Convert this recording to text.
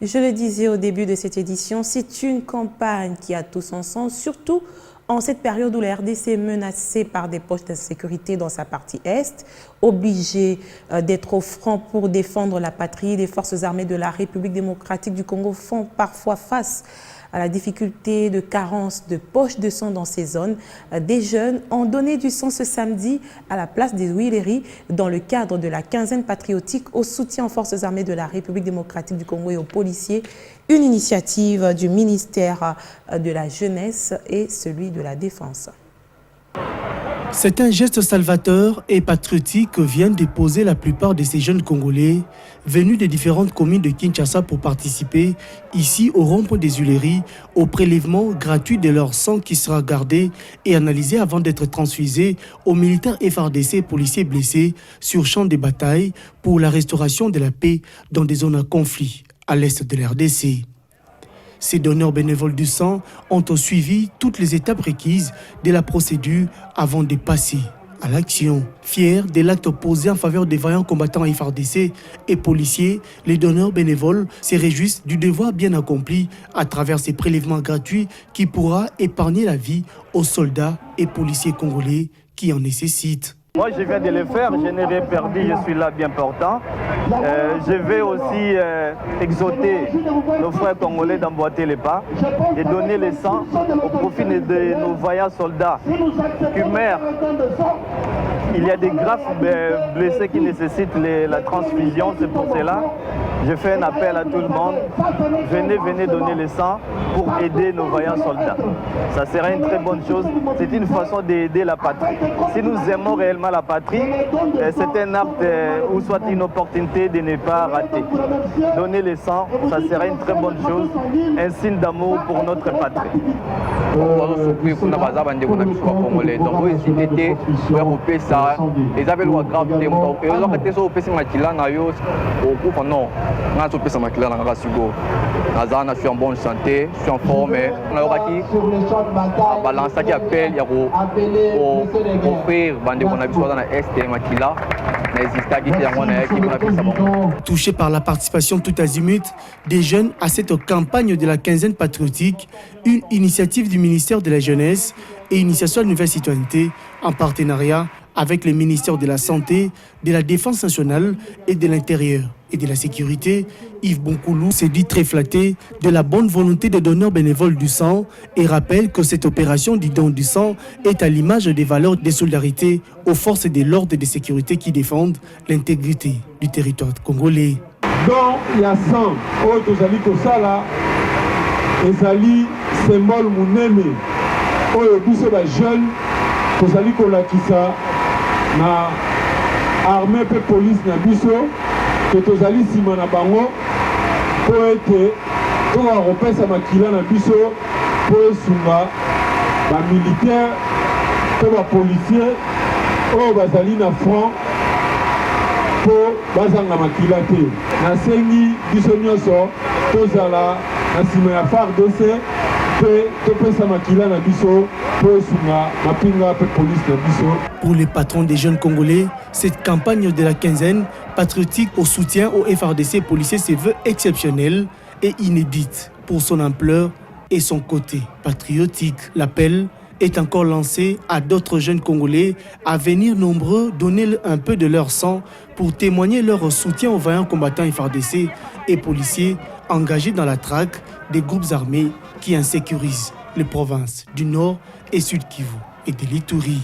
Je le disais au début de cette édition, c'est une campagne qui a tout son sens, surtout en cette période où la RDC est menacée par des poches d'insécurité dans sa partie Est, obligée d'être au front pour défendre la patrie. Les forces armées de la République démocratique du Congo font parfois face à la difficulté de carence de poches de sang dans ces zones. Des jeunes ont donné du sang ce samedi à la place des Huileries dans le cadre de la quinzaine patriotique au soutien aux forces armées de la République démocratique du Congo et aux policiers. Une initiative du ministère de la Jeunesse et celui de la Défense. C'est un geste salvateur et patriotique que viennent déposer la plupart de ces jeunes Congolais venus des différentes communes de Kinshasa pour participer ici au rond-point des Huileries au prélèvement gratuit de leur sang qui sera gardé et analysé avant d'être transfusé aux militaires FARDC et policiers blessés sur champ de bataille pour la restauration de la paix dans des zones à conflit à l'est de la RDC. Ces donneurs bénévoles du sang ont suivi toutes les étapes requises de la procédure avant de passer à l'action. Fiers de l'acte posé en faveur des vaillants combattants FARDC et policiers, les donneurs bénévoles se réjouissent du devoir bien accompli à travers ces prélèvements gratuits qui pourra épargner la vie aux soldats et policiers congolais qui en nécessitent. Moi, je viens de le faire, je n'ai rien perdu, je suis là bien portant. Je vais aussi exhorter nos frères congolais d'emboîter les pas et donner le sang au profit de nos vaillants soldats qui meurent. Il y a des graves blessés qui nécessitent la transfusion, c'est pour cela. Je fais un appel à tout le monde. Venez donner le sang pour aider nos vaillants soldats. Ça serait une très bonne chose. C'est une façon d'aider la patrie. Si nous aimons réellement la patrie, c'est un acte ou soit une opportunité de ne pas rater. Donner le sang, ça serait une très bonne chose, un signe d'amour pour notre patrie. Je suis en bonne santé, je suis en forme. On a un balance qui appelle, il y a offrir bande qu'on a vu dans l'Est et Makila. Touchés par la participation tout azimut des jeunes à cette campagne de la quinzaine patriotique, une initiative du ministère de la Jeunesse et Initiation à la Nouvelle Citoyenneté en partenariat avec le ministère de la Santé, de la Défense nationale et de l'Intérieur et de la Sécurité, Yves Bonkoulou s'est dit très flatté de la bonne volonté des donneurs bénévoles du sang et rappelle que cette opération du don du sang est à l'image des valeurs de solidarité aux forces de l'ordre et de sécurité qui défendent l'intégrité du territoire congolais. Donc, il y a sang, Tozali Kosala, Ezali, symbole Mouneme, biso ba jeune, Tozali Kolakisa, na armée pe police na biso, que tozali sima na bango po ete toka kopesa makila na biso po esunga bamilitaire to bapolisier oyo bazali na front po bazanga makila te. Nasengi biso nyonso tozala na sima ya FARDC pe topesa makila na biso. Pour les patrons des jeunes Congolais, cette campagne de la quinzaine patriotique au soutien aux FARDC et policiers se veut exceptionnelle et inédite pour son ampleur et son côté patriotique. L'appel est encore lancé à d'autres jeunes Congolais à venir nombreux donner un peu de leur sang pour témoigner leur soutien aux vaillants combattants FARDC et policiers engagés dans la traque des groupes armés qui insécurisent les provinces du Nord et Sud Kivu et de l'Ituri.